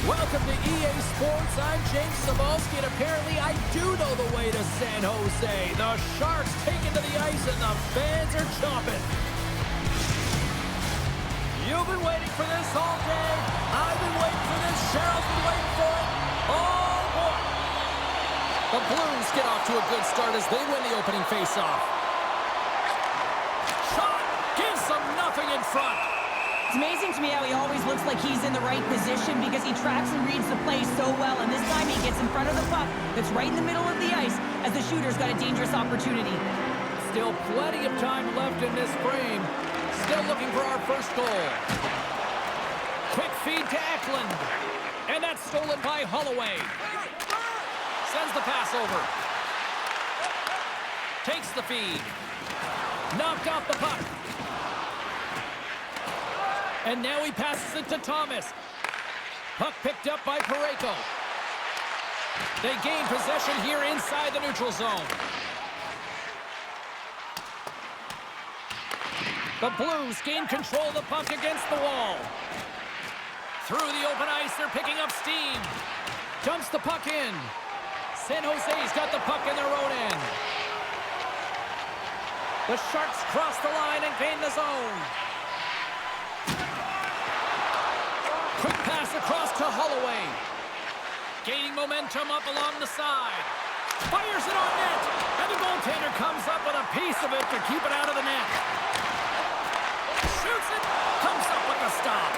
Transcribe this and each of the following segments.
Welcome to EA Sports. I'm James Cebulski, and apparently I do know the way to San Jose. The Sharks taking to the ice, and the fans are chomping. You've been waiting for this all day. I've been waiting for this. Cheryl's been waiting for it. Oh, boy. The Blues get off to a good start as they win the opening faceoff. Shot gives them nothing in front. It's amazing to me how he always looks like he's in the right position because he tracks and reads the play so well, and this time he gets in front of the puck that's right in the middle of the ice as the shooter's got a dangerous opportunity. Still plenty of time left in this frame. Still looking for our first goal. Quick feed to Eklund, and that's stolen by Holloway. Sends the pass over. Takes the feed. Knocked off the puck. And now he passes it to Thomas. Puck picked up by Parayko. They gain possession here inside the neutral zone. The Blues gain control of the puck against the wall. Through the open ice, they're picking up steam. Dumps the puck in. San Jose's got the puck in their own end. The Sharks cross the line and gain the zone. Quick pass across to Holloway. Gaining momentum up along the side. Fires it on net. And the goaltender comes up with a piece of it to keep it out of the net. Shoots it. Comes up with a stop.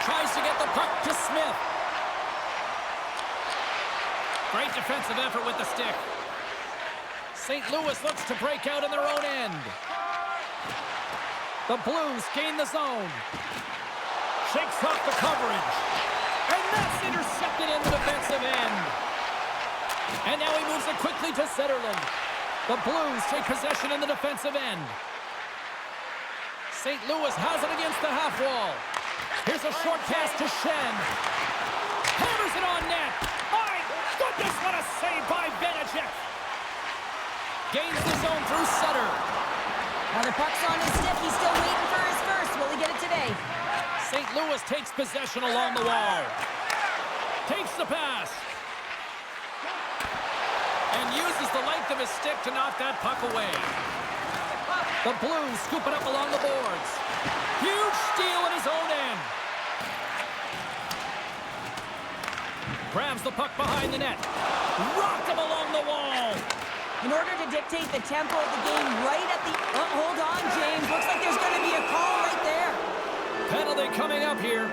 Tries to get the puck to Smith. Great defensive effort with the stick. St. Louis looks to break out in their own end. The Blues gain the zone. Shakes off the coverage. And that's intercepted in the defensive end. And now he moves it quickly to Zetterlund. The Blues take possession in the defensive end. St. Louis has it against the half wall. Here's a short pass to Schenn. Hammers it on net. My goodness, what a save by Vanacek. Gains the zone through Sutter. Now the puck's on his stick. He's still waiting for his first. Will he get it today? St. Louis takes possession along the wall. Takes the pass. And uses the length of his stick to knock that puck away. The Blues scoop it up along the boards. Huge steal in his own end. Grabs the puck behind the net. Rocked him along the wall. In order to dictate the tempo of the game right at the... Oh, hold on, James. Looks like there's going to be a call right there. Penalty coming up here.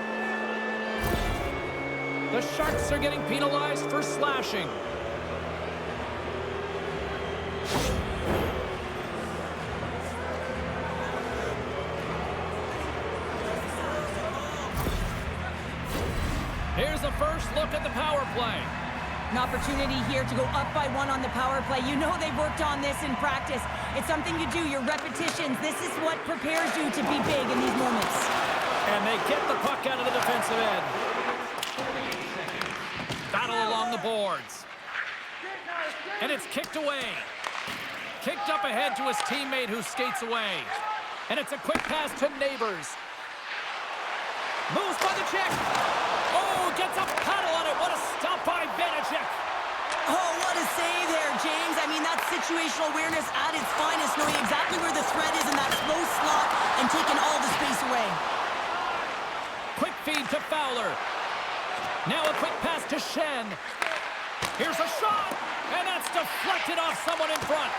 The Sharks are getting penalized for slashing. Here's the first look at the power play. An opportunity here to go up by one on the power play. You know they've worked on this in practice. It's something you do, your repetitions. This is what prepares you to be big in these moments. And they get the puck out of the defensive end. Battle along the boards. And it's kicked away. Kicked up ahead to his teammate who skates away. And it's a quick pass to Neighbors. Moves by the check. Oh, gets a paddle on it. What a stop by Vanacek. Oh, what a save there, James. I mean, that's situational awareness at its finest, knowing exactly where the threat is in that slow slot and taking all the space away. Quick feed to Fowler. Now a quick pass to Schenn. Here's a shot, and that's deflected off someone in front.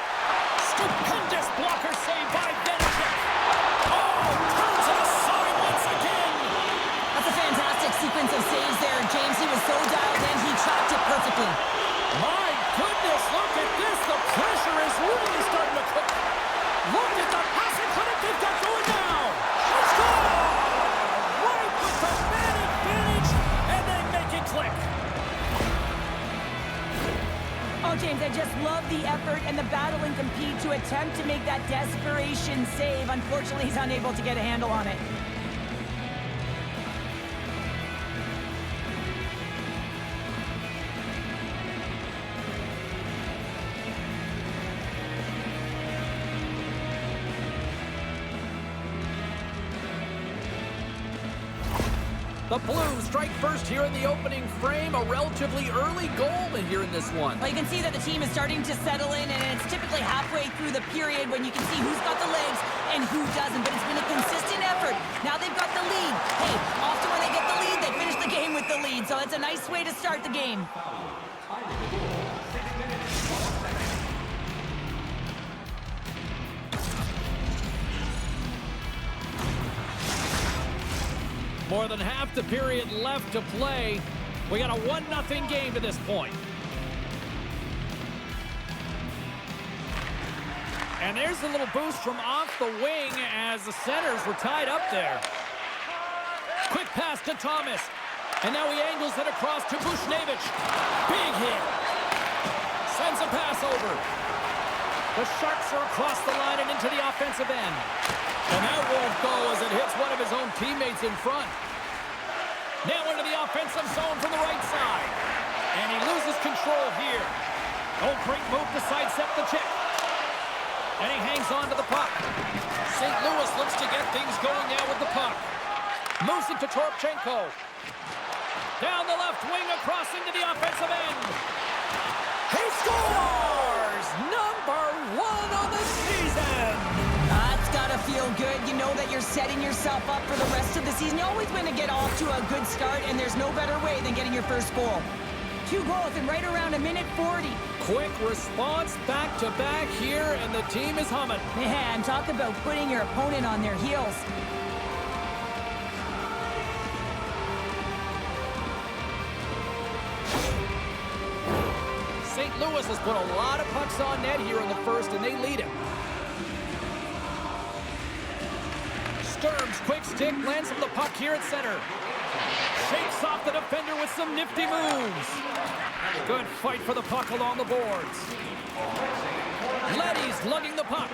Stupendous blocker save by Vanacek. Oh, turns it aside once again. That's a fantastic sequence of saves there, James. He was so dialed in, he tracked it perfectly. My goodness, look at this. The pressure is really starting to cook. Look at the passing clinic they've got going now. Let's go! Right with the man advantage, and they make it click. Oh, James, I just love the effort and the battle and compete to attempt to make that desperation save. Unfortunately, he's unable to get a handle on it. The Blues strike first here in the opening frame. A relatively early goal here in this one. Well, you can see that the team is starting to settle in, and it's typically halfway through the period when you can see who's got the legs and who doesn't. But it's been a consistent effort. Now they've got the lead. Hey, often when they get the lead, they finish the game with the lead. So it's a nice way to start the game. More than half the period left to play. We got a 1-0 game to this point. And there's a little boost from off the wing as the centers were tied up there. Quick pass to Thomas. And now he angles it across to Bushnevich. Big hit. Sends a pass over. The Sharks are across the line and into the offensive end. And that won't go as it hits one of his own teammates in front. Now into the offensive zone from the right side. And he loses control here. Oh, great move to sidestep the check. And he hangs on to the puck. St. Louis looks to get things going now with the puck. Moves it to Toropchenko. Down the left wing across into the offensive end. He scores! Number 1 on the season! That's gotta feel good. You know that you're setting yourself up for the rest of the season. You always want to get off to a good start, and there's no better way than getting your first goal. 2 goals in right around a minute 40. Quick response, back-to-back here, and the team is humming. Man, talk about putting your opponent on their heels. St. Louis has put a lot of pucks on net here in the first, and they lead it. Sturm's quick stick lands him the puck here at center. Shakes off the defender with some nifty moves. Good fight for the puck along the boards. Leddy's lugging the puck.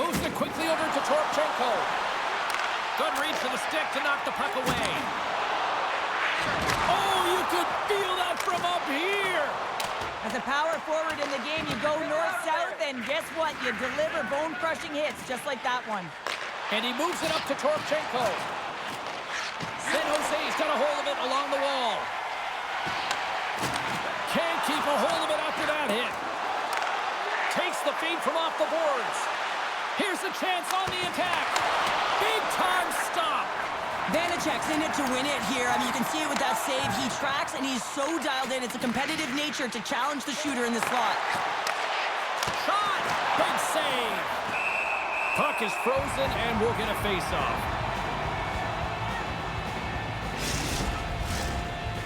Moves it quickly over to Toropchenko. Good reach to the stick to knock the puck away. Oh, you could feel that from up here. As a power forward in the game, you go north-south, and guess what? You deliver bone-crushing hits just like that one. And he moves it up to Toropchenko. San Jose's got a hold of it along the wall. Can't keep a hold of it after that hit. Takes the feed from off the boards. Here's a chance on the attack. Big-time stop. Vanacek's in it to win it here. I mean, you can see it with that save. He tracks, and he's so dialed in. It's a competitive nature to challenge the shooter in the slot. Shot! Big save. Puck is frozen, and we're going to face off.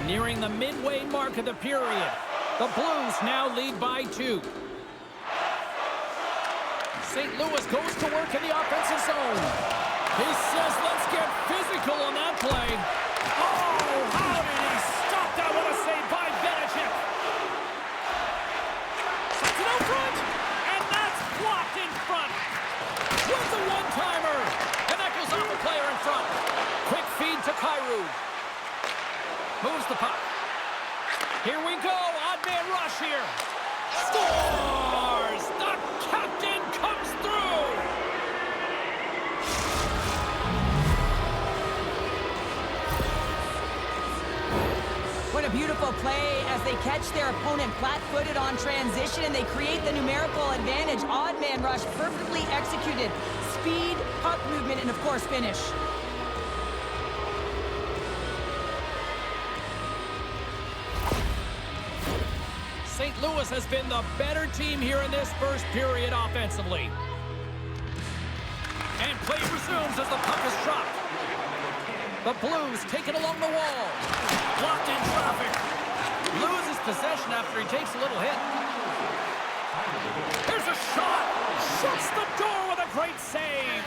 Nearing the midway mark of the period. The Blues now lead by 2. St. Louis goes to work in the offensive zone. He says, let's get physical on that play. Oh, how did he stop that? What a save by Vanacek. Sets it out front, and that's blocked in front. With the one-timer, and that goes off the player in front. Quick feed to Kyrou. Moves the puck. Here we go, odd man rush here. Scores! The captain comes through! What a beautiful play as they catch their opponent flat-footed on transition, and they create the numerical advantage. Odd man rush, perfectly executed. Speed, puck movement, and of course finish. St. Louis has been the better team here in this first period offensively. And play resumes as the puck is dropped. The Blues take it along the wall. Blocked in traffic. Loses possession after he takes a little hit. Here's a shot. Shuts the door with a great save.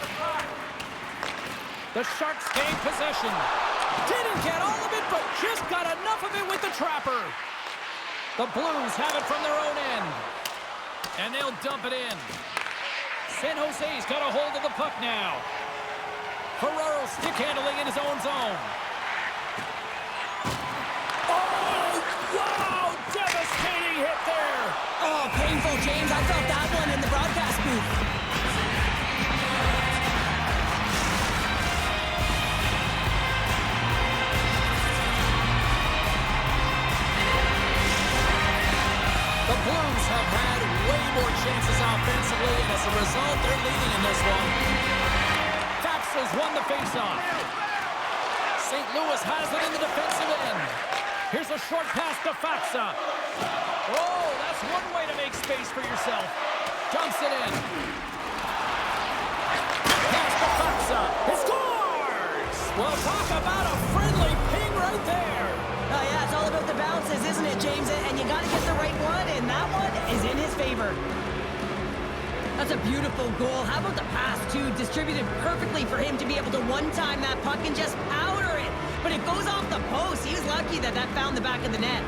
The Sharks gain possession. Didn't get all of it, but just got enough of it with the trapper. The Blues have it from their own end. And they'll dump it in. San Jose's got a hold of the puck now. Ferraro stick handling in his own zone. Oh, wow! Devastating hit there. Oh, painful, James. I felt that one in the broadcast booth. way more chances offensively, and as a result, they're leading in this one. Faxa's won the faceoff. St. Louis has it in the defensive end. Here's a short pass to Faxa. Oh, that's one way to make space for yourself. Dumps it in. Pass to Faxa. He scores! Well, talk about a friendly ping right there. Oh, yeah, it's all about the bounces, isn't it, James? And you got to get the right one, and that one is in his favor. That's a beautiful goal. How about the pass, too? Distributed perfectly for him to be able to one-time that puck and just powder it. But it goes off the post. He was lucky that that found the back of the net.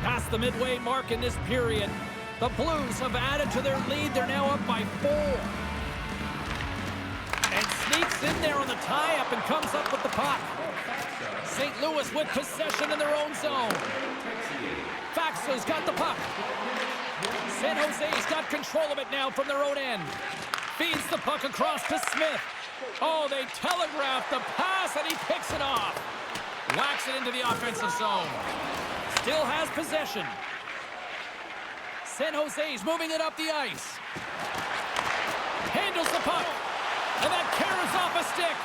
Past the midway mark in this period, the Blues have added to their lead. They're now up by 4. And sneaks in there on the tie-up and comes up with the puck. St. Louis with possession in their own zone. Faxa's got the puck. San Jose's got control of it now from their own end. Feeds the puck across to Smith. Oh, they telegraph the pass, and he picks it off. Whacks it into the offensive zone. Still has possession. San Jose's moving it up the ice. Handles the puck. And that carries off a stick.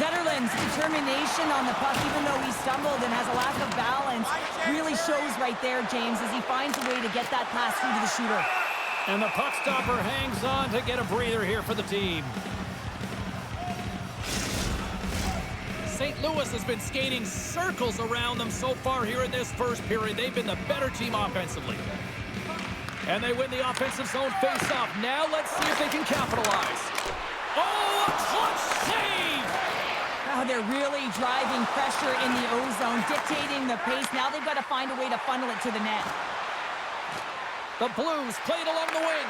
Zetterlund's determination on the puck, even though he stumbled and has a lack of balance, really shows right there, James, as he finds a way to get that pass through to the shooter. And the puck stopper hangs on to get a breather here for the team. St. Louis has been skating circles around them so far here in this first period. They've been the better team offensively. And they win the offensive zone face-off. Now let's see if they can capitalize. Oh, a clutch save! Oh, they're really driving pressure in the O-zone, dictating the pace. Now they've got to find a way to funnel it to the net. The Blues played along the wing.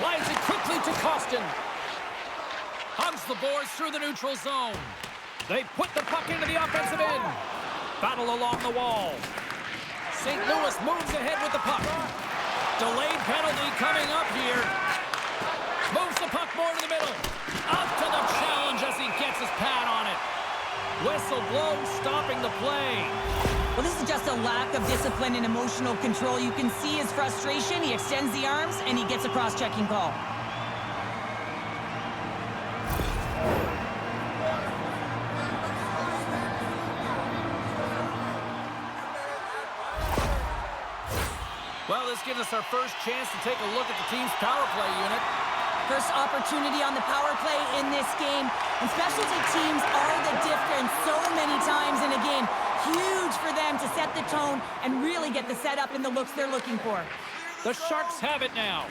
Slides it quickly to Costin. Hugs the boards through the neutral zone. They put the puck into the offensive end. Battle along the wall. St. Louis moves ahead with the puck. Delayed penalty coming up here. Moves the puck more to the middle. Up to the challenge as he gets his pad on it. Whistle blows, stopping the play. Well, this is just a lack of discipline and emotional control. You can see his frustration. He extends the arms, and he gets a cross-checking call. Well, this gives us our first chance to take a look at the team's power play unit. First opportunity on the power play in this game. And specialty teams are the difference so many times in a game. Huge for them to set the tone and really get the setup and the looks they're looking for. The Sharks have it now.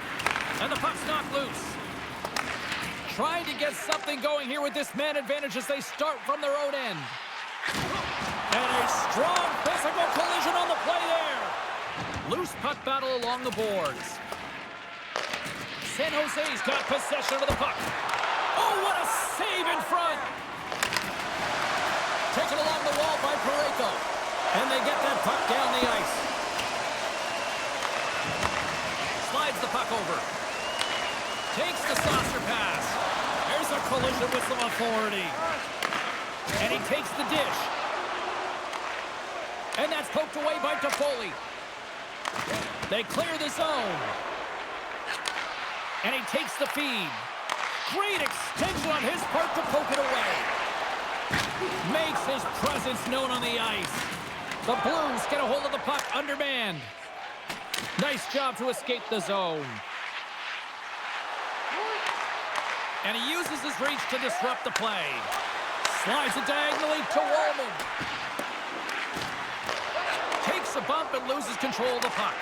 And the puck's knocked loose. Trying to get something going here with this man advantage as they start from their own end. And a strong physical collision on the play there. Loose puck battle along the boards. San Jose's got possession of the puck. Oh, what a save in front! Taken along the wall by Parayko. And they get that puck down the ice. Slides the puck over. Takes the saucer pass. There's a collision with some authority. And he takes the dish. And that's poked away by Toffoli. They clear the zone. And he takes the feed. Great extension on his part to poke it away. Makes his presence known on the ice. The Blues get a hold of the puck undermanned. Nice job to escape the zone. And he uses his reach to disrupt the play. Slides it diagonally to Wallman. Takes a bump and loses control of the puck.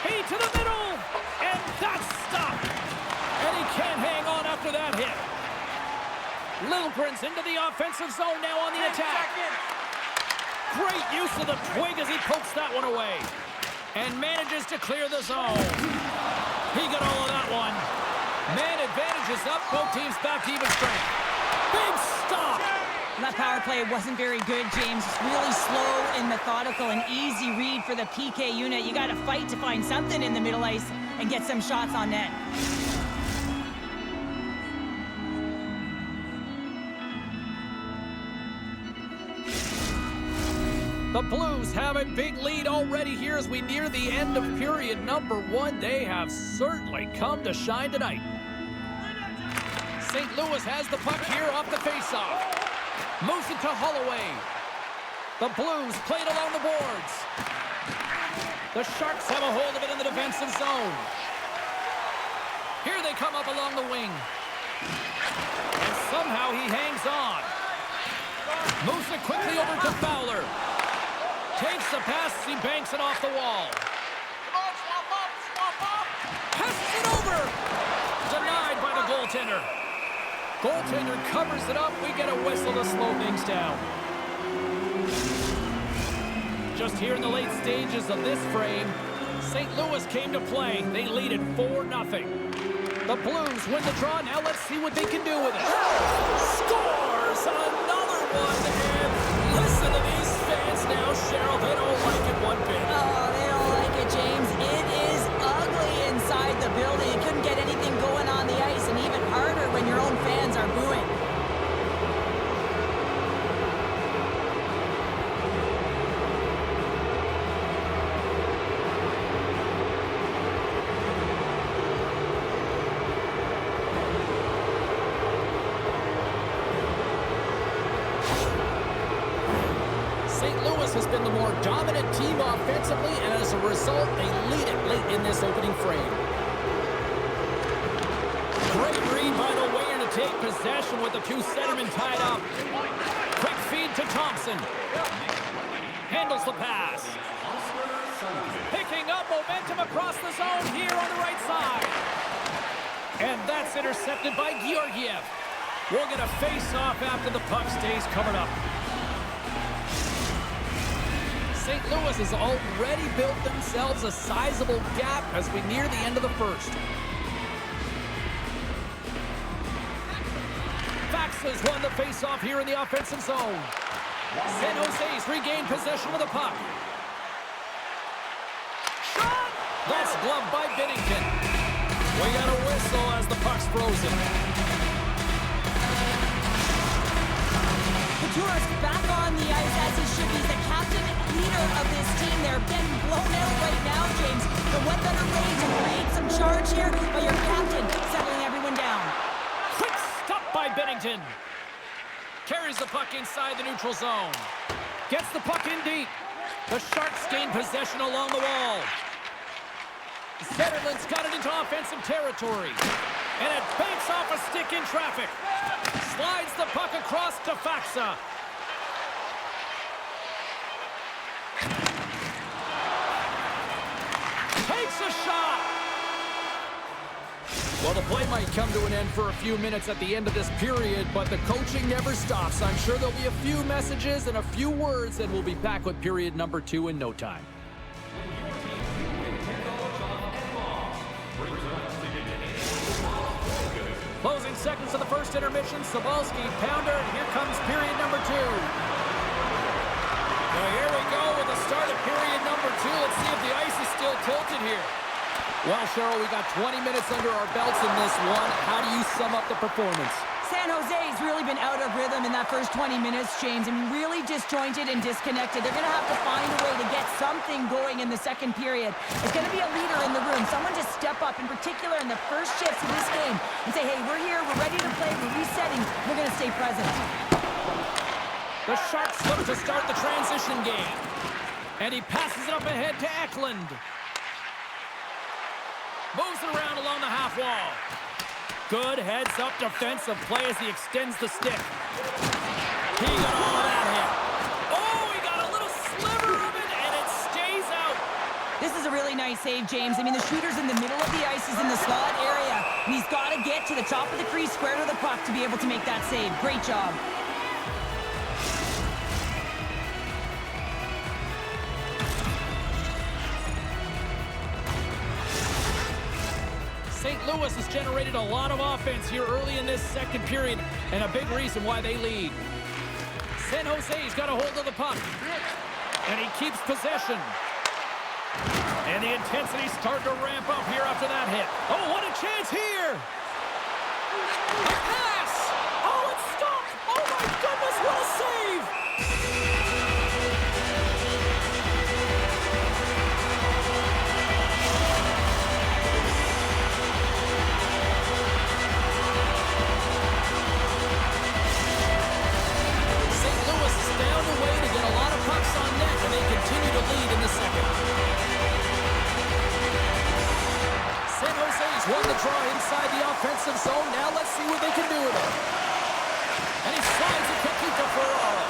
He to the middle, and that's stopped. And he can't hang on after that hit. Liljegren's into the offensive zone now on the attack. Great use of the twig as he pokes that one away. And manages to clear the zone. He got all of that one. Man advantages up, both teams back to even strength. Big stop. That power play wasn't very good, James. Really slow and methodical, an easy read for the PK unit. You got to fight to find something in the middle ice and get some shots on net. The Blues have a big lead already here as we near the end of period number 1. They have certainly come to shine tonight. St. Louis has the puck here off the faceoff. Moves it to Holloway. The Blues play it along the boards. The Sharks have a hold of it in the defensive zone. Here they come up along the wing. And somehow he hangs on. Moves it quickly over to Fowler. Takes the pass as he banks it off the wall. Passes it over. Denied by the goaltender. Goaltender covers it up. We get a whistle to slow things down. Just here in the late stages of this frame, St. Louis came to play. They lead it 4-0. The Blues win the draw. Now let's see what they can do with it. Scores another one. And listen to these fans now, Cheryl. They don't like it one bit. Oh, they don't like it, James. It is ugly inside the building. You couldn't get anything going on the ice, and even harder when your own fans are booing. St. Louis has been the more dominant team offensively, and as a result, they lead it late in this opening frame. Great read by the winger to take possession with the two centermen tied up. Quick feed to Thompson. Handles the pass. Picking up momentum across the zone here on the right side. And that's intercepted by Georgiev. We'll get a face-off after the puck stays covered up. St. Louis has already built themselves a sizable gap as we near the end of the first. Faxas won the faceoff here in the offensive zone. San Jose's regained possession of the puck. Shot! That's gloved by Binnington. We got a whistle as the puck's frozen. Couture's back on the ice as he should be. He's the captain leader of this team. They're getting blown out right now, James. But what better way to create some charge here by your captain settling everyone down? Quick stop by Binnington. Carries the puck inside the neutral zone. Gets the puck in deep. The Sharks gain possession along the wall. Zetterlund's got it into offensive territory. And it banks off a stick in traffic. Slides the puck across to Faxa. Takes a shot. Well, the play might come to an end for a few minutes at the end of this period, but the coaching never stops. I'm sure there'll be a few messages and a few words, and we'll be back with period number 2 in no time. Closing seconds of the first intermission. Sobalski, pounder, and here comes period number 2. Now here we go with the start of period number 2. Let's see if the ice is still tilted here. Well, Cheryl, we got 20 minutes under our belts in this one. How do you sum up the performance? San Jose's really been out of rhythm in that first 20 minutes, James, and really disjointed and disconnected. They're going to have to find a way to get something going in the second period. There's going to be a leader in the room, someone to step up, in particular in the first shifts of this game, and say, hey, we're here, we're ready to play, we're resetting, we're going to stay present. The Sharks look to start the transition game. And he passes it up ahead to Eklund. Moves it around along the half wall. Good heads-up defensive play as he extends the stick. He got all of that hit. Oh, he got a little sliver of it, and it stays out. This is a really nice save, James. I mean, the shooter's in the middle of the ice. He's in the slot area, and he's got to get to the top of the crease, square to the puck, to be able to make that save. Great job. St. Louis has generated a lot of offense here early in this second period, and a big reason why they lead. San Jose's got a hold of the puck. And he keeps possession. And the intensity's starting to ramp up here after that hit. Oh, what a chance here! A pass! Oh, it's stopped! Oh, my goodness, what a save! St. Louis is found a way to get a lot of pucks on net, and they continue to lead in the second. San Jose's won the draw inside the offensive zone. Now let's see what they can do with it. And he slides it quickly to Ferraro.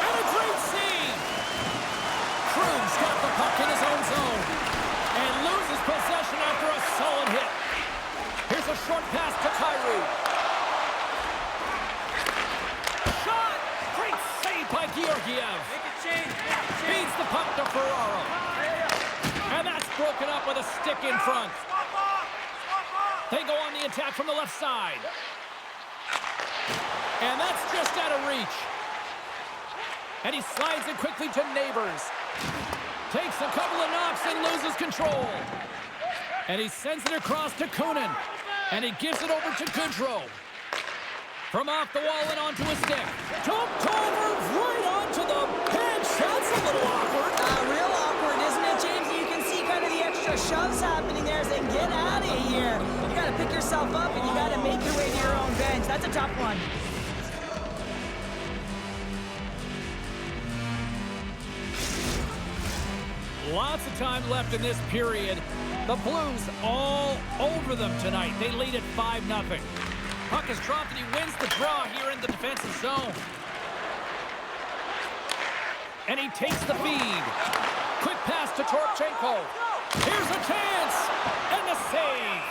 And a great save! Cruz got the puck in his own zone. And loses possession after a solid hit. Here's a short pass to Kyrou. Shot! Great save by Georgiev. Feeds the puck to Ferraro. And that's broken up with a stick in front. They go on the attack from the left side. And that's just out of reach. And he slides it quickly to Neighbors. Takes a couple of knocks and loses control. And he sends it across to Kunin. And he gives it over to Goodrow. From off the wall and onto a stick. Dumped over right onto the bench. That's a little awkward. Real awkward, isn't it, James? You can see kind of the extra shoves happening there as they get out of here. You got to pick yourself up and you got to make your way to your own bench. That's a tough one. Lots of time left in this period. The Blues all over them tonight. They lead at 5-0. Puck is dropped and he wins the draw here in the defensive zone. And he takes the feed. Quick pass to Torchenko. Here's a chance. And the save.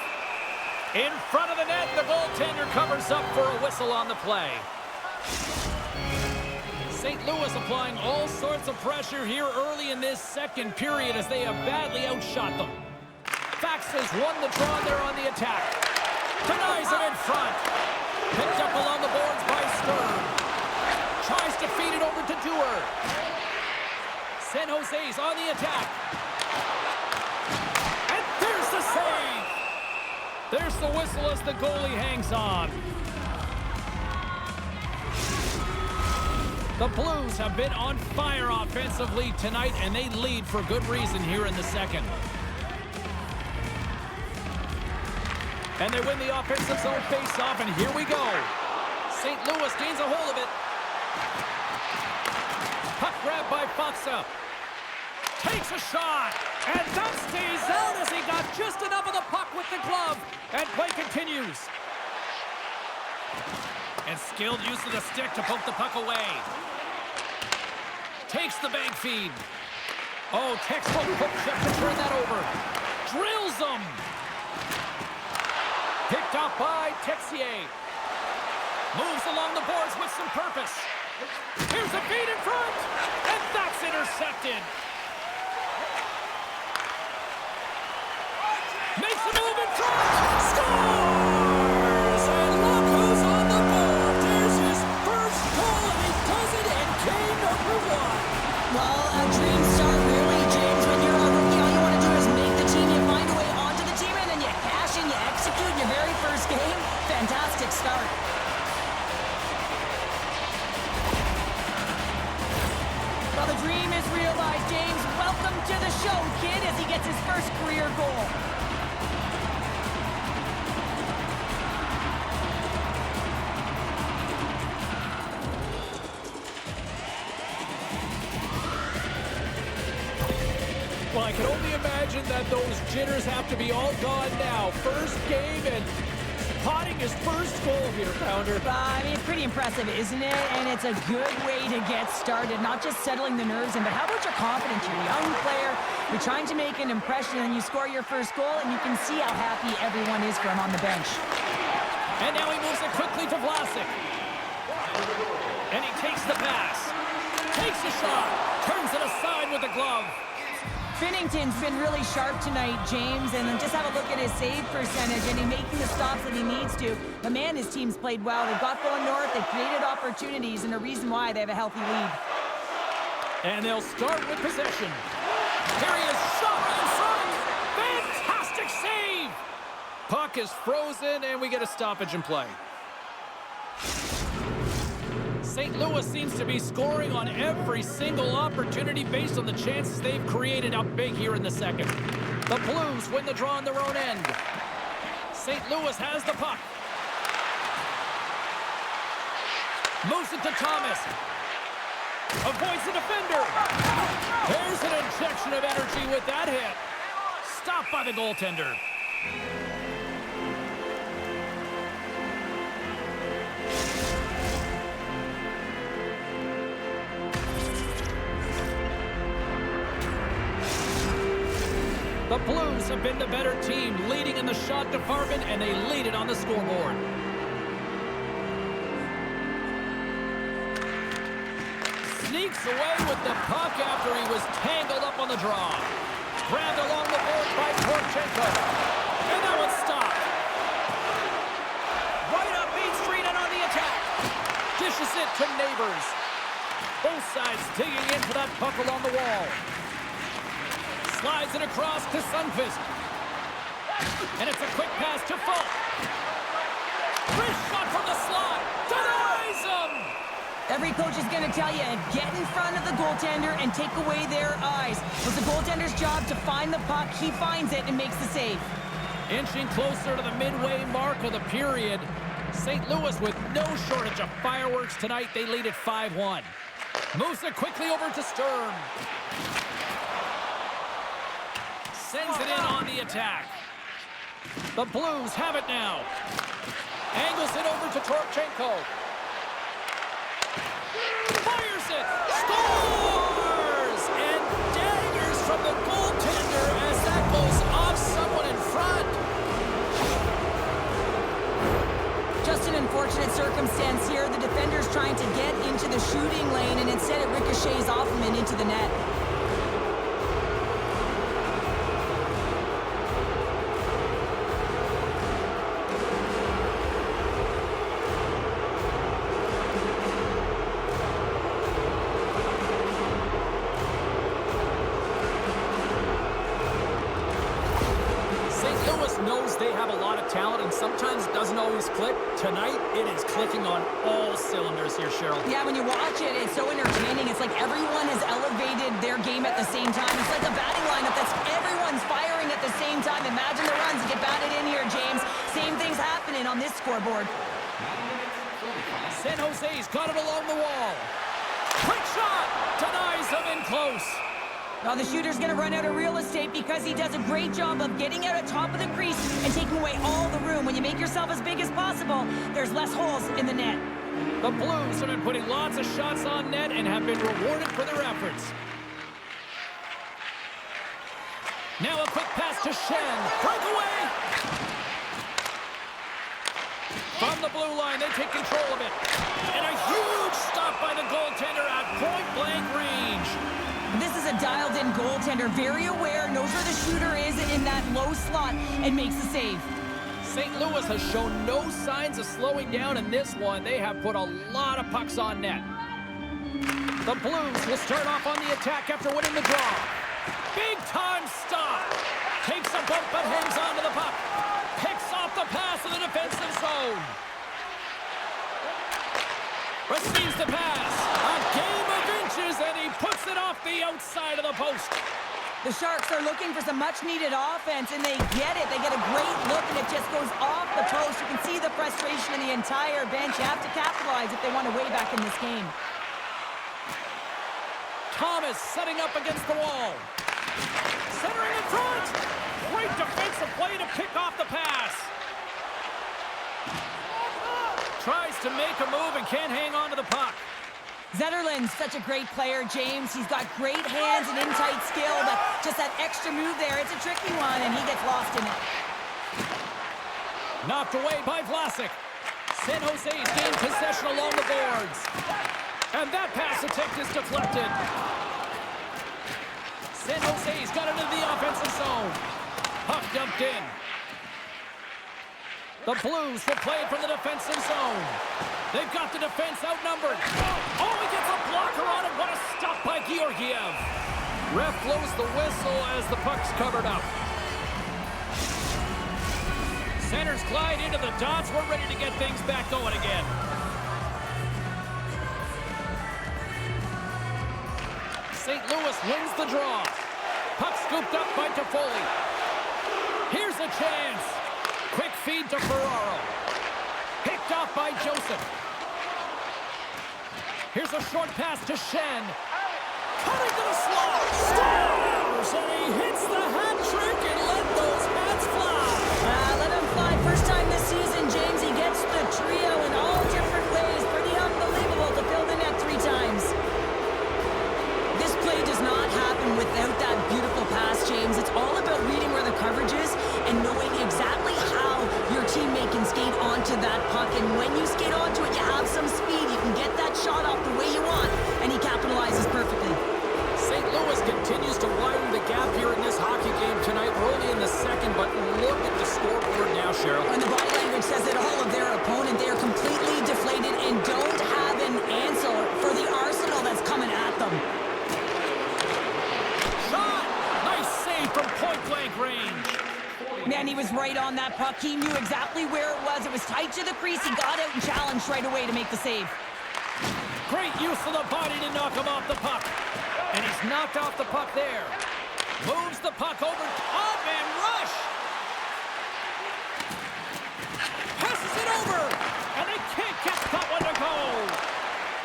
In front of the net, the goaltender covers up for a whistle on the play. St. Louis applying all sorts of pressure here early in this second period as they have badly outshot them. Fax has won the draw there on the attack. Denies it in front. Picked up along the boards by Stern. Tries to feed it over to Dewar. San Jose's on the attack. And there's the save. There's the whistle as the goalie hangs on. The Blues have been on fire offensively tonight, and they lead for good reason here in the second. And they win the offensive zone face-off, and here we go. St. Louis gains a hold of it. Puck grab by Foxa. Takes a shot, and that stays out as he got just enough of the puck with the glove, and play continues. And skilled use of the stick to poke the puck away. Takes the bank feed. Oh, textbook hook check to turn that over. Drills them. Picked up by Texier. Moves along the boards with some purpose. Here's a feed in front, and that's intercepted. Makes a move in front. Scores! And look who's on the board. There's his first goal, and he does it in game number 1. Well, a dream start, really, James. When you're a rookie, all you want to do is make the team. You find a way onto the team, and then you cash in, you execute in your very first game. Fantastic start. Well, the dream is realized, James. Welcome to the show, kid, as he gets his first career goal. Well, I can only imagine that those jitters have to be all gone now. First game and potting his first goal here, Pounder. I mean, it's pretty impressive, isn't it? And it's a good way to get started, not just settling the nerves in, but how about your confidence? You're a young player, you're trying to make an impression, and you score your first goal, and you can see how happy everyone is for him on the bench. And now he moves it quickly to Vlasic. And he takes the pass. Takes a shot. Turns it aside with the glove. Binnington's been really sharp tonight, James, and just have a look at his save percentage, and he's making the stops that he needs to. But man, his team's played well. They've got going north, they've created opportunities, and a reason why they have a healthy lead. And they'll start with possession. Here he is, shot in front! Fantastic save! Puck is frozen, and we get a stoppage in play. St. Louis seems to be scoring on every single opportunity based on the chances they've created up big here in the second. The Blues win the draw on their own end. St. Louis has the puck. Moves it to Thomas. Avoids the defender. There's an injection of energy with that hit. Stopped by the goaltender. The Blues have been the better team, leading in the shot department, and they lead it on the scoreboard. Sneaks away with the puck after he was tangled up on the draw. Grabbed along the board by Porchenko. And that one's stopped. Right up Main Street and on the attack. Dishes it to Neighbors. Both sides digging into that puck along the wall. Slides it across to Sundqvist. And it's a quick pass to Falk. Wrist shot from the slot. Denies him! Every coach is going to tell you, get in front of the goaltender and take away their eyes. It's the goaltender's job to find the puck. He finds it and makes the save. Inching closer to the midway mark of the period. St. Louis with no shortage of fireworks tonight. They lead at 5-1. Moves it quickly over to Sturm. Sends it in on the attack. The Blues have it now. Angles it over to Porchenko. Fires it. Scores! And daggers from the goaltender as that goes off someone in front. Just an unfortunate circumstance here. The defender's trying to get into the shooting lane, and instead it ricochets off him and into the net. Knows they have a lot of talent and sometimes doesn't always click. Tonight, it is clicking on all cylinders here, Cheryl. Yeah, when you watch it, it's so entertaining. It's like everyone has elevated their game at the same time. It's like a batting lineup that's everyone's firing at the same time. Imagine the runs that get batted in here, James. Same thing's happening on this scoreboard. San Jose's got it along the wall. Quick shot! Denies him in close. Now the shooter's going to run out of real estate because he does a great job of getting out at top of the crease and taking away all the room. When you make yourself as big as possible, there's less holes in the net. The Blues have been putting lots of shots on net and have been rewarded for their efforts. Now a quick pass to Shen. Breakaway! From the blue line, they take control of it. And a huge stop by the goaltender at point-blank range. This is a dialed-in goaltender, very aware, knows where the shooter is in that low slot, and makes the save. St. Louis has shown no signs of slowing down in this one. They have put a lot of pucks on net. The Blues will start off on the attack after winning the draw. Big-time stop. Takes a bump but hangs on to the puck. Picks off the pass in the defensive zone. Receives the pass. A game of inches, and he puts it off the outside of the post. The Sharks are looking for some much-needed offense, and they get it. They get a great look, and it just goes off the post. You can see the frustration in the entire bench. You have to capitalize if they want to way back in this game. Thomas setting up against the wall. Centering in front. Great defensive play to pick off the pass. Tries to make a move and can't hang on to the puck. Zetterlund's such a great player, James. He's got great hands and in-tight skill, but just that extra move there, it's a tricky one, and he gets lost in it. Knocked away by Vlasic. San Jose's gained possession along the boards. And that pass attempt is deflected. San Jose's got it Puck dumped in. The Blues will play it from the defensive zone. They've got the defense outnumbered. Oh, he gets a blocker on it. What a stop by Georgiev. Ref blows the whistle as the puck's covered up. Centers glide into the dots. We're ready to get things back going again. St. Louis wins the draw. Puck scooped up by Toffoli. Here's a chance. Quick feed to Ferraro. Picked off by Joseph. Here's a short pass to Shen. Cutting to the slot. Stars! And he hits the hat trick and let those hats fly. Let him fly. First time this season, James. He gets the trio in all different ways. Pretty unbelievable to fill the net 3 times. This play does not happen without that beautiful pass, James. It's all about reading where the coverage is and knowing exactly how your teammate can skate onto that puck. And when you skate onto it, you have some speed. You can get that shot off the way you want, and he capitalizes perfectly. St. Louis continues to widen the gap here in this hockey game tonight. We're only in the second, but look at the scoreboard now, Cheryl. And the body language says it all of their opponent. They are completely deflated and don't have an answer for the arsenal that's coming at them. Shot! Nice save from point-blank range. Man, he was right on that puck. He knew exactly where it was. It was tight to the crease. He got out and challenged right away to make the save. Great use of the body to knock him off the puck. And he's knocked off the puck there. Moves the puck over. Oh, man, rush! Passes it over. And they can't get that one to go.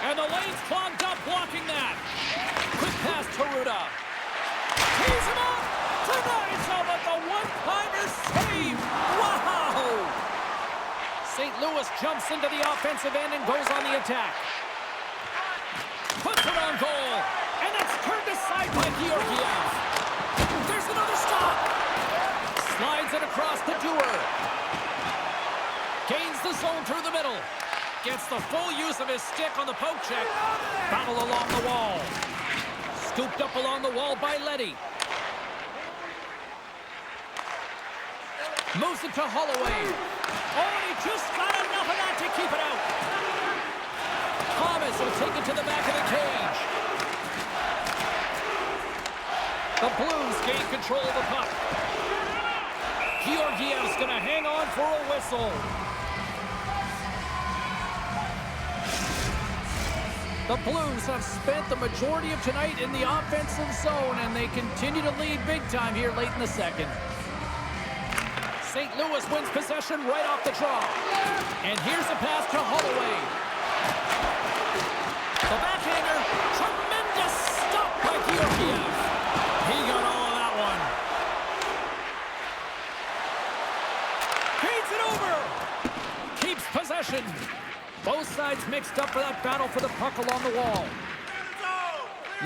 And the lane's clogged up blocking that. Quick pass to Ruda. Tees him up. Denies him with the one-timer save. Wow! St. Louis jumps into the offensive end and goes on the attack. Puts it on goal. And it's turned aside by Georgiev. There's another stop. Slides it across the Dewar. Gains the zone through the middle. Gets the full use of his stick on the poke check. Battle along the wall. Scooped up along the wall by Leddy. Moves it to Holloway. Oh, and he just got enough of that to keep it out. Thomas will take it to the back of the cage. The Blues gain control of the puck. Georgiev's going to hang on for a whistle. The Blues have spent the majority of tonight in the offensive zone, and they continue to lead big time here late in the second. St. Louis wins possession right off the draw. And here's a pass to Holloway. The backhander. Tremendous stop by Georgiev. He got all of that one. Feeds it over. Keeps possession. Both sides mixed up for that battle for the puck along the wall.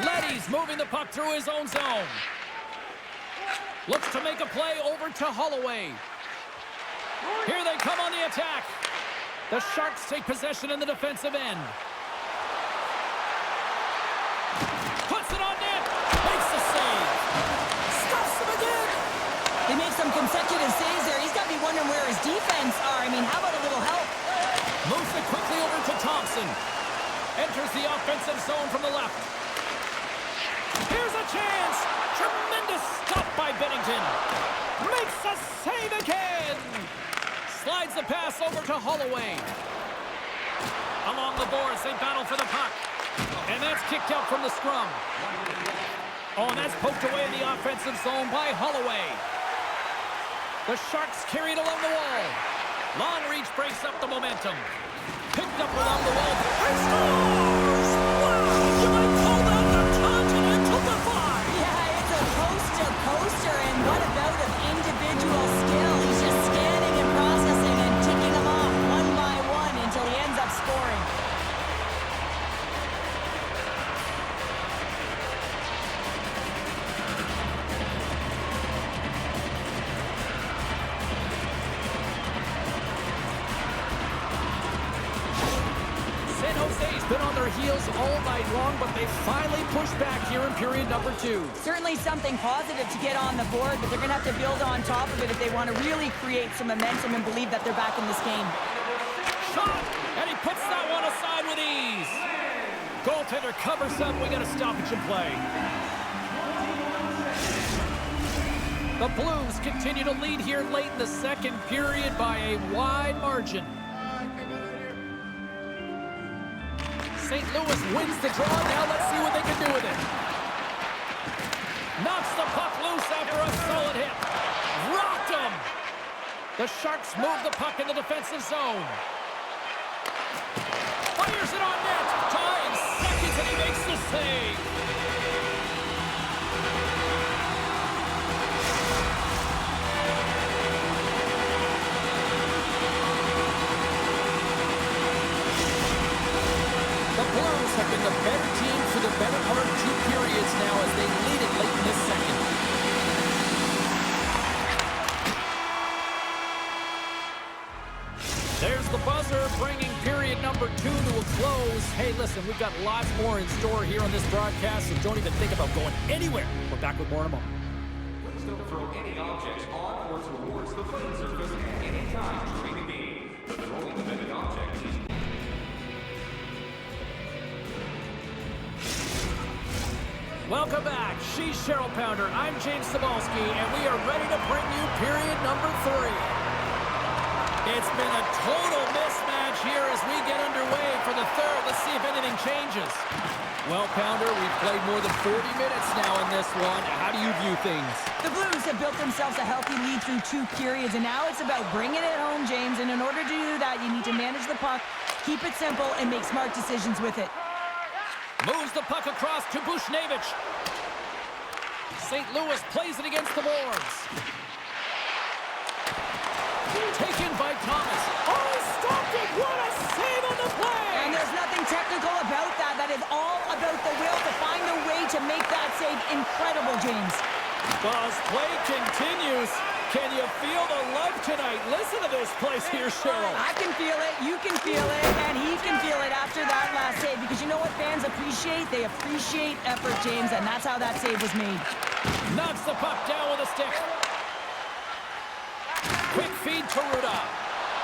Leddy's moving the puck through his own zone. Looks to make a play over to Holloway. Here they come on the attack. The Sharks take possession in the defensive end. Puts it on net. Makes the save. Stuffs him again. They make some consecutive saves there. He's got to be wondering where his defense are. I mean, how about a little help? Moves it quickly over to Thompson. Enters the offensive zone from the left. Here's a chance. Tremendous stop by Bennington. Makes a save again. Slides the pass over to Holloway. Along the boards, they battle for the puck. And that's kicked out from the scrum. Oh, and that's poked away in the offensive zone by Holloway. The Sharks carry it along the wall. Long reach breaks up the momentum. Picked up along the wall. And scores! Wow! You might call that the Continental Divide! Yeah, it's a coaster, and what a bout of individual skill. He's just scanning and processing and ticking them off one by one until he ends up scoring. San Jose's been on their heels all night long, but they finally pushed back here in period number 2. Certainly something positive to get on the board, but they're going to have to build on top of it if they want to really create some momentum and believe that they're back in this game. Shot, and he puts that one aside with ease. Goaltender covers up. We got a stoppage in play. The Blues continue to lead here late in the second period by a wide margin. St. Louis wins the draw. Now let's see what they can do with it. Knocks the puck loose after a solid hit. Rocked him. The Sharks move the puck in the defensive zone. Fires it on net. Time seconds and he makes the save. The Blues have been the better team for the better part of 2 periods now as they lead it late in this second. There's the buzzer bringing period number 2 to a close. Hey, listen, we've got lots more in store here on this broadcast, so don't even think about going anywhere. We're back with more in a moment. Please don't throw any objects on or towards the playing surface at any time during the game. The throwing of any object is... Welcome back. She's Cheryl Pounder. I'm James Cebulski, and we are ready to bring you period number 3. It's been a total mismatch here as we get underway for the third. Let's see if anything changes. Well, Pounder, we've played more than 40 minutes now in this one. How do you view things? The Blues have built themselves a healthy lead through 2 periods, and now it's about bringing it home, James. And in order to do that, you need to manage the puck, keep it simple, and make smart decisions with it. Moves the puck across to Bushnevich. St. Louis plays it against the boards. Taken by Thomas. Oh, stopped it! What a save on the play! And there's nothing technical about that. That is all about the will to find a way to make that save incredible, James. Buzz play continues. Can you feel the love tonight? Listen to this place here, Cheryl. I can feel it, you can feel it, and he can feel it after that last save. Because you know what fans appreciate? They appreciate effort, James, and that's how that save was made. Knocks the puck down with a stick. Quick feed to Ruda.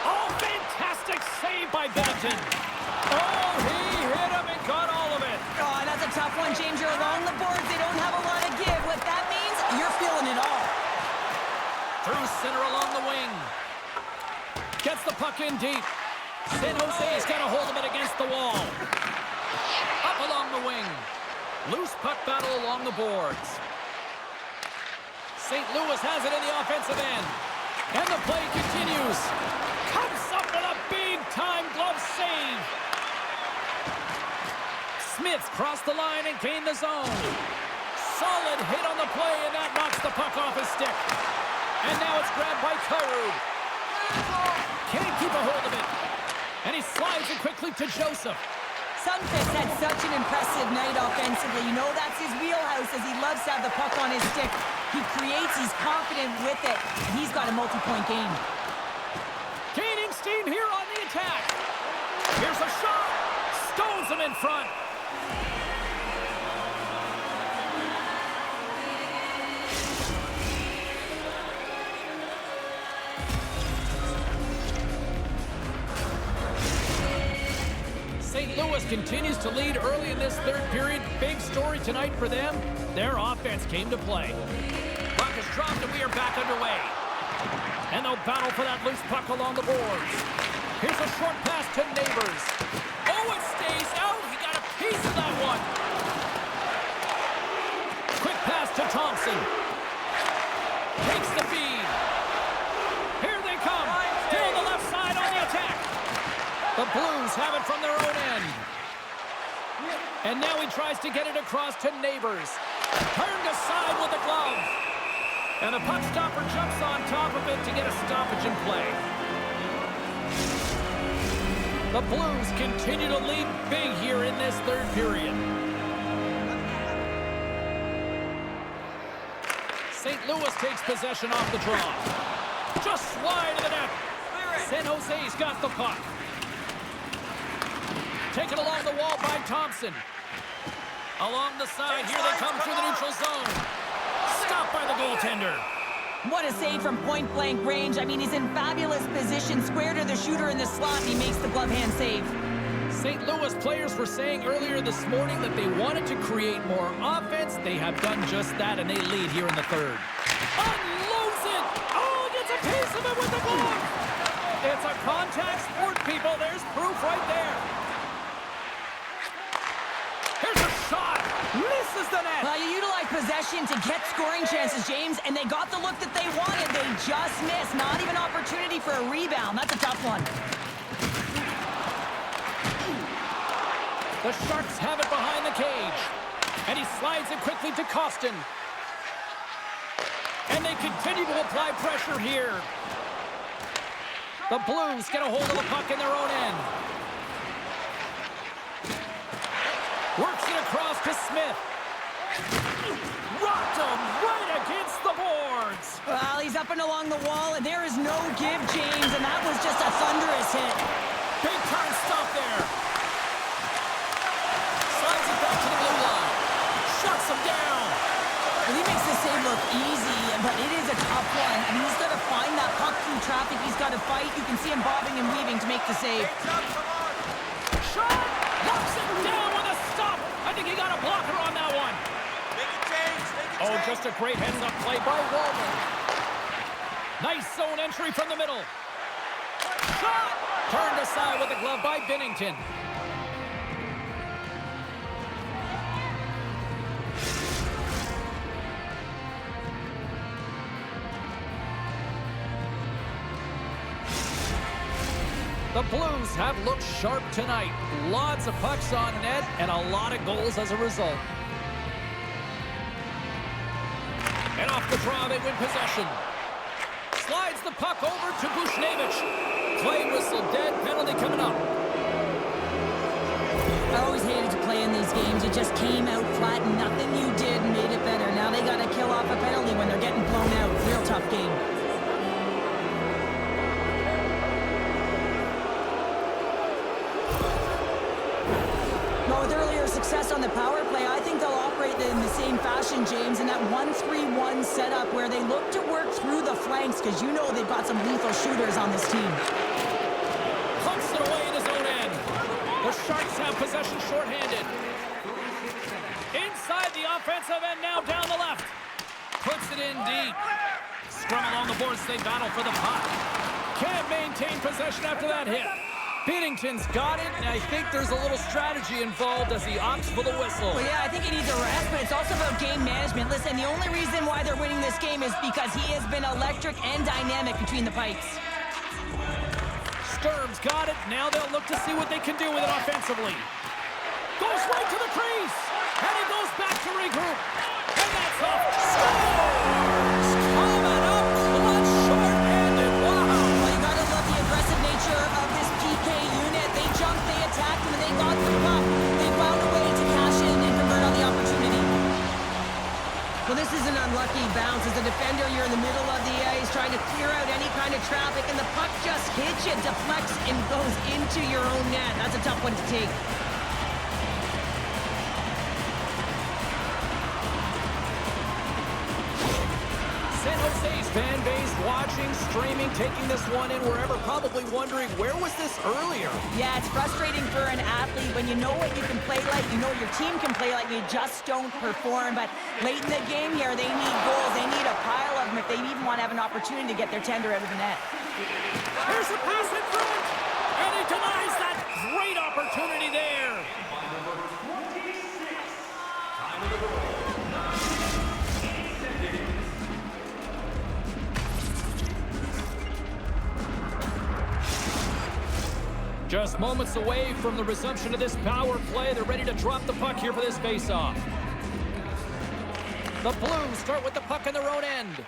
Oh, fantastic save by Bennington. Oh, he hit him and got all of it. Oh, that's a tough one, James. You're along the boards. They don't have a lot of give. What that means, you're feeling it all. Through center along the wing. Gets the puck in deep. San Jose's got a hold of it against the wall. Up along the wing. Loose puck battle along the boards. St. Louis has it in the offensive end. And the play continues. Comes up with a big-time glove save. Smith crossed the line and gained the zone. Solid hit on the play, and that knocks the puck off his stick. And now it's grabbed by Karu. Can't keep a hold of it. And he slides it quickly to Joseph. Sundqvist had such an impressive night offensively. You know that's his wheelhouse as he loves to have the puck on his stick. He creates, he's confident with it. He's got a multi-point game. Gaining steam here on the attack. Here's a shot. Stones him in front. St. Louis continues to lead early in this third period. Big story tonight for them. Their offense came to play. Puck is dropped and we are back underway. And they'll battle for that loose puck along the boards. Here's a short pass to Neighbors. Oh, it stays out. He got a piece of that one. Quick pass to Thompson. Takes the feed. Here they come. Down the left side on the attack. The Blues have it from their own end. And now he tries to get it across to Neighbors. Turned aside with the glove. And the puck stopper jumps on top of it to get a stoppage in play. The Blues continue to lead big here in this third period. St. Louis takes possession off the draw. Just wide of the net. San Jose's got the puck. Taken along the wall by Thompson. Along the side, here they come through the neutral zone. Stopped by the goaltender. What a save from point-blank range. I mean, he's in fabulous position, square to the shooter in the slot, and he makes the glove hand save. St. Louis players were saying earlier this morning that they wanted to create more offense. They have done just that, and they lead here in the third. Unloads it! Oh, gets a piece of it with the glove! It's a contact sport, people. There's proof right there. Here's a shot. Misses the net. Well, you utilize possession to get scoring chances, James, and they got the look that they wanted. They just missed. Not even opportunity for a rebound. That's a tough one. The Sharks have it behind the cage. And he slides it quickly to Costin. And they continue to apply pressure here. The Blues get a hold of the puck in their own end. Works it across to Smith. Rocked him right against the boards. Well, he's up and along the wall, and there is no give, James, and that was just a thunderous hit. Big time stop there. Slides it back to the blue line. Shuts him down. Well, he makes the save look easy, but it is a tough one. I mean, he's got to find that puck through traffic. He's got to fight. You can see him bobbing and weaving to make the save. Shot! Locks it down with a stop. I think he got a blocker on that one. Oh, just a great heads-up play by Walden. Nice zone entry from the middle. Shot! Turned aside with a glove by Binnington. The Blues have looked sharp tonight. Lots of pucks on net and a lot of goals as a result. And off the draw, they win possession. Slides the puck over to Bushnevich. Play whistle dead, penalty coming up. I always hated to play in these games. It just came out flat, and nothing you did made it better. Now they got to kill off a penalty when they're getting blown out. Real tough game. Well, with earlier success on the power play, I think they'll operate in the same fashion, James, in that 1-3-1 setup where they look to work through the flanks, because you know they've got some lethal shooters on this team. Pumps it away in his own end. The Sharks have possession shorthanded. Inside the offensive end, now down the left. Puts it in deep. Scrum along the boards, they battle for the puck. Can't maintain possession after that hit. Binnington's got it, and I think there's a little strategy involved as he opts for the whistle. Well, yeah, I think he needs a rest, but it's also about game management. Listen, the only reason why they're winning this game is because he has been electric and dynamic between the pipes. Sturm's got it. Now they'll look to see what they can do with it offensively. Goes right to the crease, and he goes back to regroup. And that's off. Scores! Coming up, clutch, short-handed. Wow! Well, you gotta love the aggressive nature of this PK unit. They jumped, they attacked, and they got the puck. They found a way to cash in and convert on the opportunity. Well, this is an unlucky bounce. As a defender, you're in the middle of the ice trying to clear out any kind of traffic, and the puck just hits you, deflects, and goes into your own net. That's a tough one to take. San Jose's fan base watching, streaming, taking this one in wherever, probably wondering, where was this earlier? Yeah, it's frustrating for an athlete when you know what you can play like, you know your team can play like, you just don't perform. But late in the game here, they need goals. They need a pile of them if they even want to have an opportunity to get their tender out of the net. Here's the pass in front, and he denies that great opportunity there. Just moments away from the resumption of this power play. They're ready to drop the puck here for this face-off. The Blues start with the puck in their own end.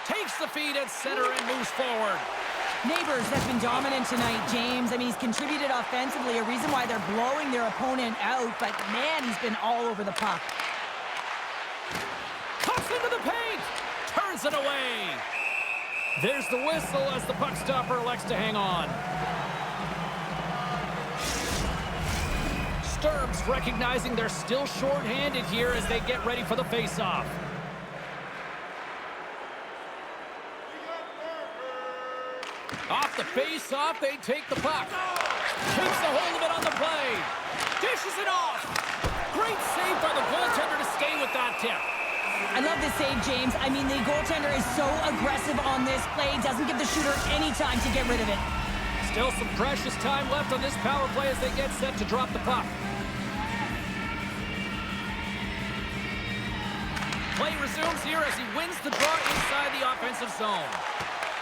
Takes the feed at center and moves forward. Neighbors has been dominant tonight, James. I mean, he's contributed offensively, a reason why they're blowing their opponent out. But, man, he's been all over the puck. Cuts into the paint. Turns it away. There's the whistle as the puck stopper elects to hang on. Sturms recognizing they're still short-handed here as they get ready for the face-off. Off the face-off, they take the puck. Keeps a hold of it on the play. Dishes it off. Great save by the goaltender to stay with that tip. I love this save, James. I mean, the goaltender is so aggressive on this play. Doesn't give the shooter any time to get rid of it. Still some precious time left on this power play as they get set to drop the puck. Play resumes here as he wins the draw inside the offensive zone.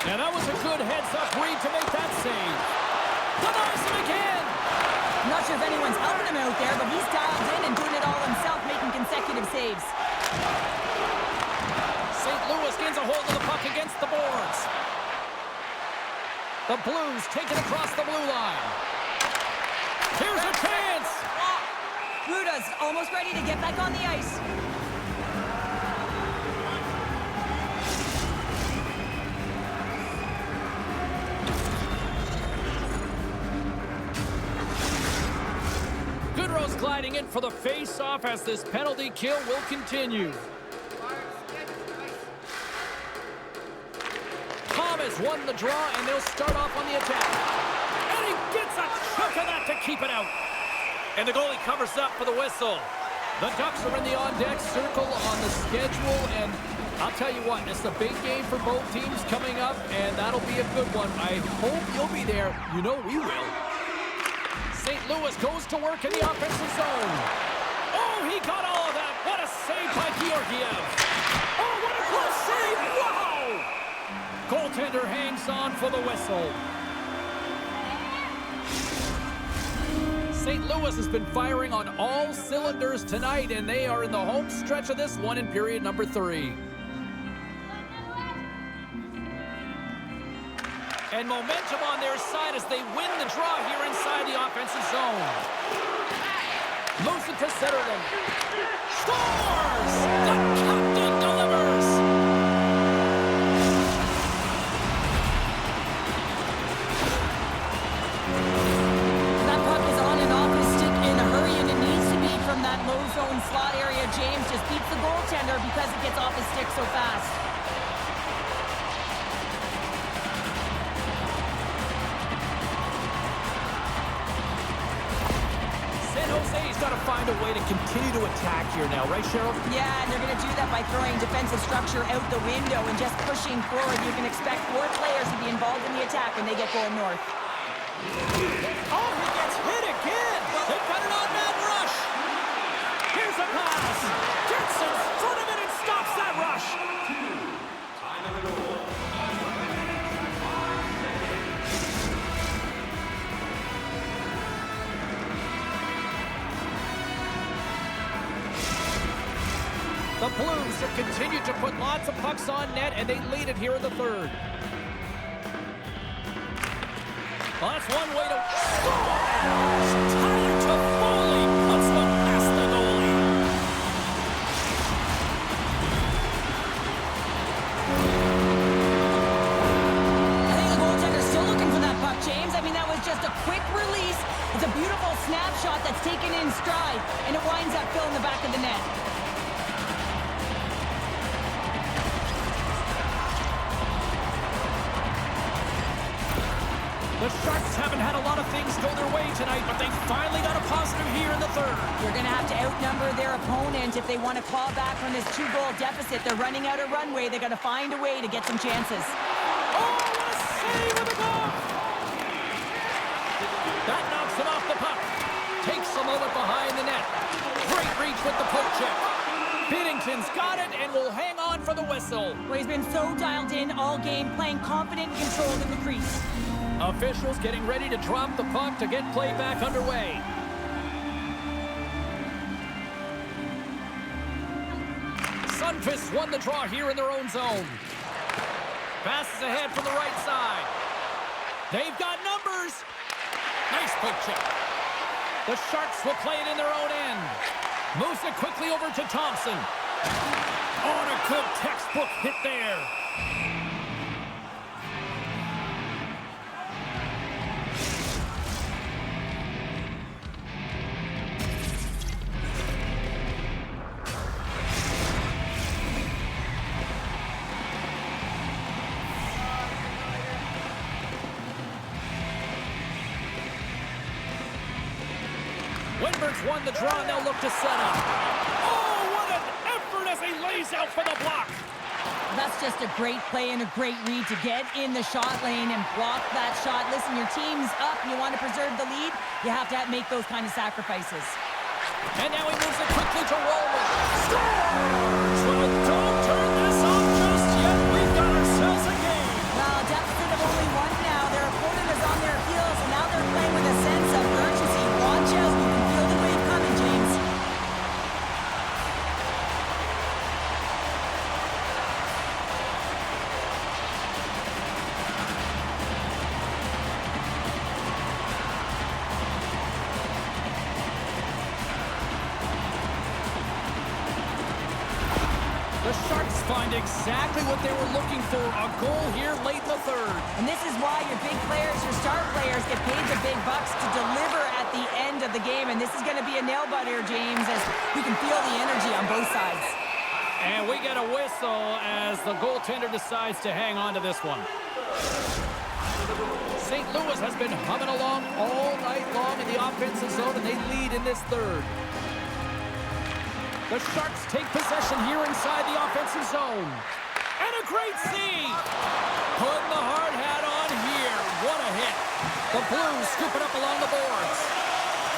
And that was a good heads-up read to make that save. Denies him again. I'm not sure if anyone's helping him out there, but he's dialed in and doing it all himself, making consecutive saves. St. Louis gains a hold of the puck against the boards. The Blues take it across the blue line. Here's a chance. Ruda's almost ready to get back on the ice. Goodrow's gliding in for the face-off as this penalty kill will continue. Thomas won the draw, and they'll start off on the attack. And he gets a chunk of that to keep it out. And the goalie covers up for the whistle. The Ducks are in the on-deck circle on the schedule, and I'll tell you what, it's a big game for both teams coming up, and that'll be a good one. I hope you'll be there. You know we will. St. Louis goes to work in the offensive zone. Oh, he got all of that. What a save by Georgiev. Oh, what a close save. Wow! Goaltender hangs on for the whistle. St. Louis has been firing on all cylinders tonight, and they are in the home stretch of this one in period number 3. And momentum on their side as they win the draw here inside the offensive zone. Moves it to Zetterlund. Scores! The captain delivers! That puck is on and off his stick in a hurry, and it needs to be from that low zone slot area. James just beats the goaltender because it gets off his stick so fast. Jose's got to find a way to continue to attack here now, right, Cheryl? Yeah, and they're going to do that by throwing defensive structure out the window and just pushing forward. You can expect 4 players to be involved in the attack when they get going north. Oh, he gets hit again! They've got an on-man rush! Here's a pass! Gets in front of it and stops that rush! Time of the goal. The Blues have continued to put lots of pucks on net, and they lead it here in the third. Well, that's one way to... Tyler Toffoli puts one past the goalie. I think the goaltender's still looking for that puck, James. I mean, that was just a quick release. It's a beautiful snapshot that's taken in stride, and it winds up filling the back of the net. The Sharks haven't had a lot of things go their way tonight, but they finally got a positive here in the third. They're going to have to outnumber their opponent if they want to claw back from this 2-goal deficit. They're running out of runway. They're going to find a way to get some chances. Oh, what a save with the glove! That knocks him off the puck. Takes a moment behind the net. Great reach with the poke check. Binnington's got it and will hang on for the whistle. Well, he's been so dialed in all game, playing confident and controlled in the crease. Officials getting ready to drop the puck to get play back underway. Sunfists won the draw here in their own zone. Passes ahead from the right side. They've got numbers. Nice poke check. The Sharks will play it in their own end. Moves it quickly over to Thompson. Oh, and a good textbook hit there. won the draw, and they'll look to set up. Oh, what an effort as he lays out for the block. That's just a great play and a great read to get in the shot lane and block that shot. Listen, your team's up and you want to preserve the lead, you have to make those kind of sacrifices. And now he moves it quickly to Roman. Scores! Well, don't turn this off just yet. We've got ourselves a game. Well, a deficit of only one now. Their opponent is on their heels, and now they're playing with a sense of urgency. Watch out. You can feel the wave coming, James. The Sharks find exactly what they were looking for, a goal here late in the third. And this is why your big players, your star players, get paid the big bucks to deliver at the end of the game. And this is going to be a nail-biter, James, as you can feel the energy on both sides. And we get a whistle as the goaltender decides to hang on to this one. St. Louis has been humming along all night long in the offensive zone, and they lead in this third. The Sharks take possession here inside the offensive zone. And a great save! Putting the hard hat on here. What a hit. The Blues scoop it up along the boards.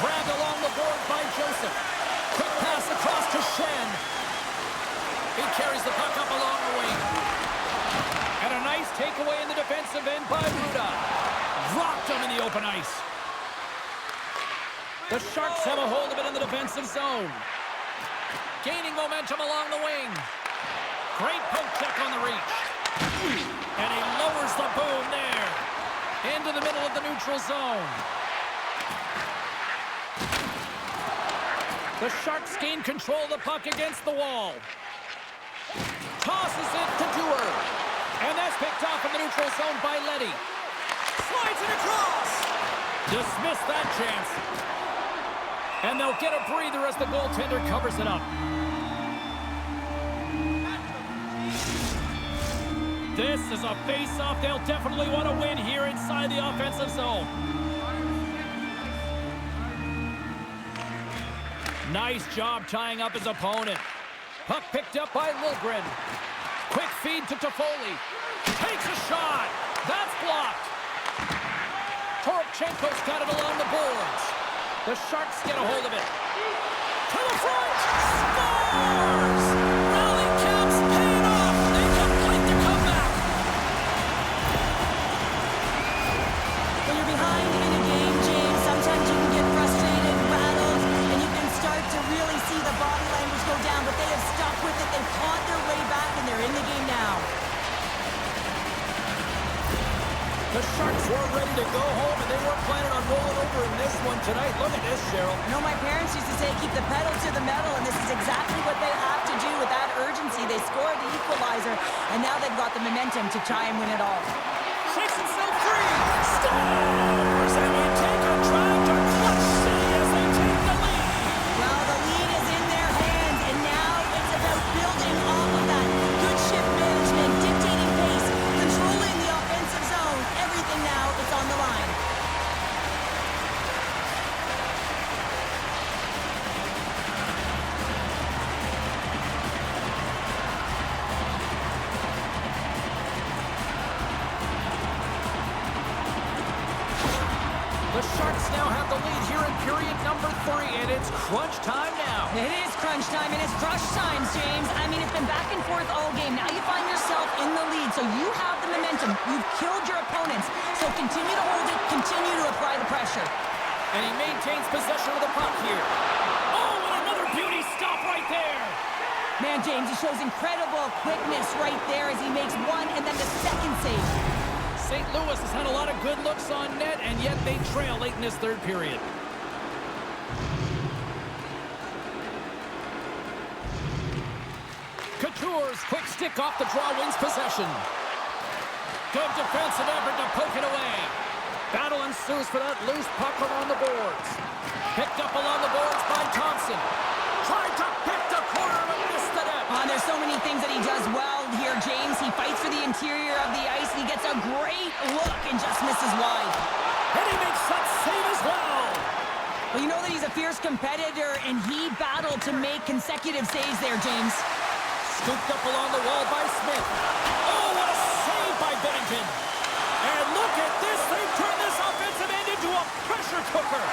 Grabbed along the boards by Joseph. Quick pass across to Shen. He carries the puck up along the wing. And a nice takeaway in the defensive end by Ruda. Dropped him in the open ice. The Sharks have a hold of it in the defensive zone. Gaining momentum along the wing. Great poke check on the reach. And he lowers the boom there. Into the middle of the neutral zone. The Sharks gain control of the puck against the wall. Tosses it to Dewar. And that's picked off in the neutral zone by Leddy. Slides it across. Dismiss that chance. And they'll get a breather as the goaltender covers it up. This is a face-off they'll definitely want to win here inside the offensive zone. Nice job tying up his opponent. Puck picked up by Liljegren. Quick feed to Toffoli. Takes a shot. That's blocked. Toropchenko's got it along the boards. The Sharks get a hold of it. To the front. Scores! Rally caps paid off. They complete the comeback. When you're behind in a game, James, sometimes you can get frustrated, rattled, and you can start to really see the body language go down, but they have stuck with it. They've clawed their way back, and they're in the game now. The Sharks were ready to go home, and they weren't planning on rolling over in this one tonight. Look at this, Cheryl. I know my parents used to say, keep the pedal to the metal, and this is exactly what they have to do with that urgency. They scored the equalizer, and now they've got the momentum to try and win it all. Shakes himself free. Scores! And we take a drive to Clutch City as they take the lead. Well, the lead is in their hands, and now it's about building off of that. Good shift management, dictating pace, controlling the offensive zone. Everything now is on the line. The Sharks now have the lead here in period number 3, and it's crunch time now. It is crunch time, and it's crush times, James. I mean, it's been back and forth all game. Now you find yourself in the lead, so you have the momentum. You've killed your opponents, so continue to hold it, continue to apply the pressure. And he maintains possession of the puck here. Oh, and another beauty stop right there. Man, James, he shows incredible quickness right there as he makes one and then the second save. St. Louis has had a lot of good looks on net, and yet they trail late in this third period. Couture's quick stick off the draw wins possession. Good defensive effort to poke it away. Battle ensues for that loose puck along the boards. Picked up along the boards by Thompson. Tried to pick the corner and missed the net. There's so many things that he does well here, James. He fights for the interior of the ice, and he gets a great look and just misses wide. And he makes that save as well. Well, you know that he's a fierce competitor, and he battled to make consecutive saves there, James. Scooped up along the wall by Smith. Oh, what a save by Bennington. And look at this. They've turned this offensive end into a pressure cooker.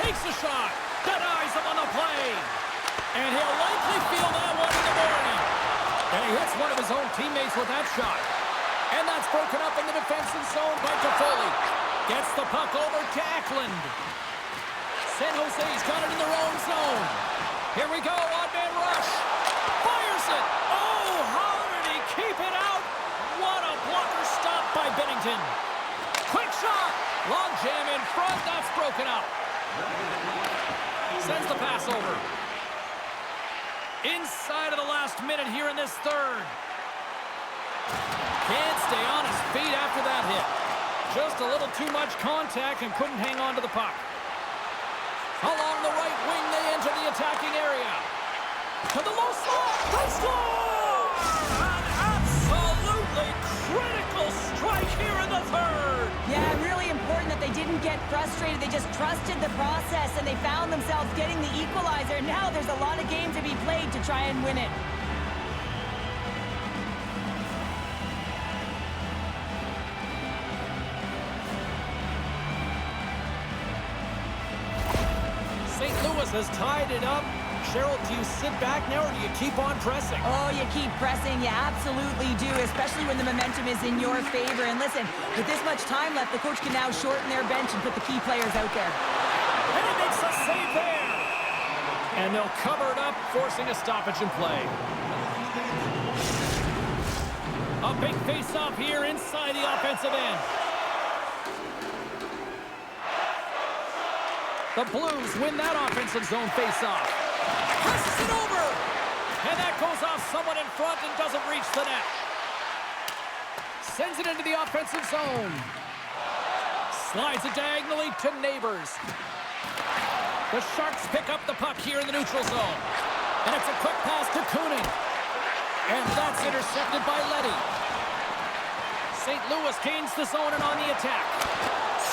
Takes a shot. Denies him on the play. And he'll likely feel that one in the morning. And he hits one of his own teammates with that shot. And that's broken up in the defensive zone by Toffoli. Gets the puck over to Eklund. San Jose's got it in their own zone. Here we go, odd-man rush. Fires it. Oh, how did he keep it out? What a blocker stop by Bennington. Quick shot. Long jam in front. That's broken up. Sends the pass over. Inside of the last minute here in this third. Can't stay on his feet after that hit. Just a little too much contact and couldn't hang on to the puck. Along the right wing, they enter the attacking area. To the low slot. They score! An absolutely critical strike here in the third. Yeah, really important that they didn't get frustrated. They just trusted the process, and they found themselves getting the equalizer. Now there's a lot of game to be played to try and win it. St. Louis has tied it up. Cheryl, do you sit back now or do you keep on pressing? Oh, you keep pressing. You absolutely do, especially when the momentum is in your favor. And listen, with this much time left, the coach can now shorten their bench and put the key players out there. And he makes a save there. And they'll cover it up, forcing a stoppage in play. A big face-off here inside the offensive end. The Blues win that offensive zone face-off. Passes it over! And that goes off someone in front and doesn't reach the net. Sends it into the offensive zone. Slides it diagonally to Neighbors. The Sharks pick up the puck here in the neutral zone. And it's a quick pass to Kunin. And that's intercepted by Leddy. St. Louis gains the zone and on the attack.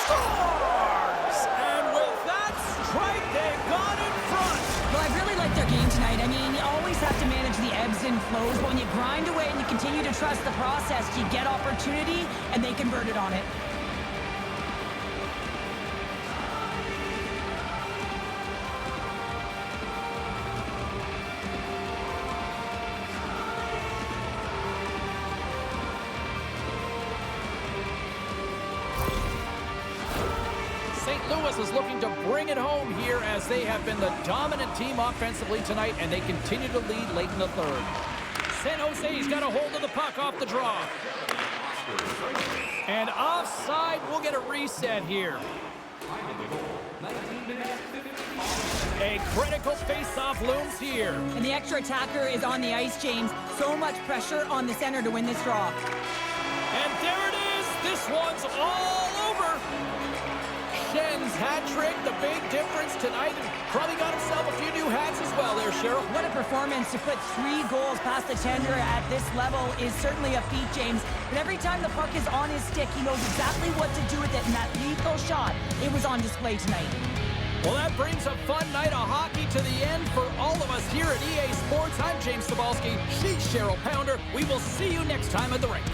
Scores! And with that strike, they've gone in front. Well, I really like their game tonight. I mean, you always have to manage the ebbs and flows, but when you grind away and you continue to trust the process, you get opportunity, and they converted on it. St. Louis is looking to bring it home here as they have been the dominant team offensively tonight, and they continue to lead late in the third. San Jose's got a hold of the puck off the draw. And offside, we'll get a reset here. A critical face-off looms here. And the extra attacker is on the ice, James. So much pressure on the center to win this draw. And there it is. This one's all over. Schen's hat trick, the big difference tonight, and probably got himself a few new hats as well there, Cheryl. What a performance to put 3 goals past the tender at this level is certainly a feat, James. But every time the puck is on his stick, he knows exactly what to do with it, and that lethal shot, it was on display tonight. Well, that brings a fun night of hockey to the end for all of us here at EA Sports. I'm James Cebulski. She's Cheryl Pounder. We will see you next time at the rink.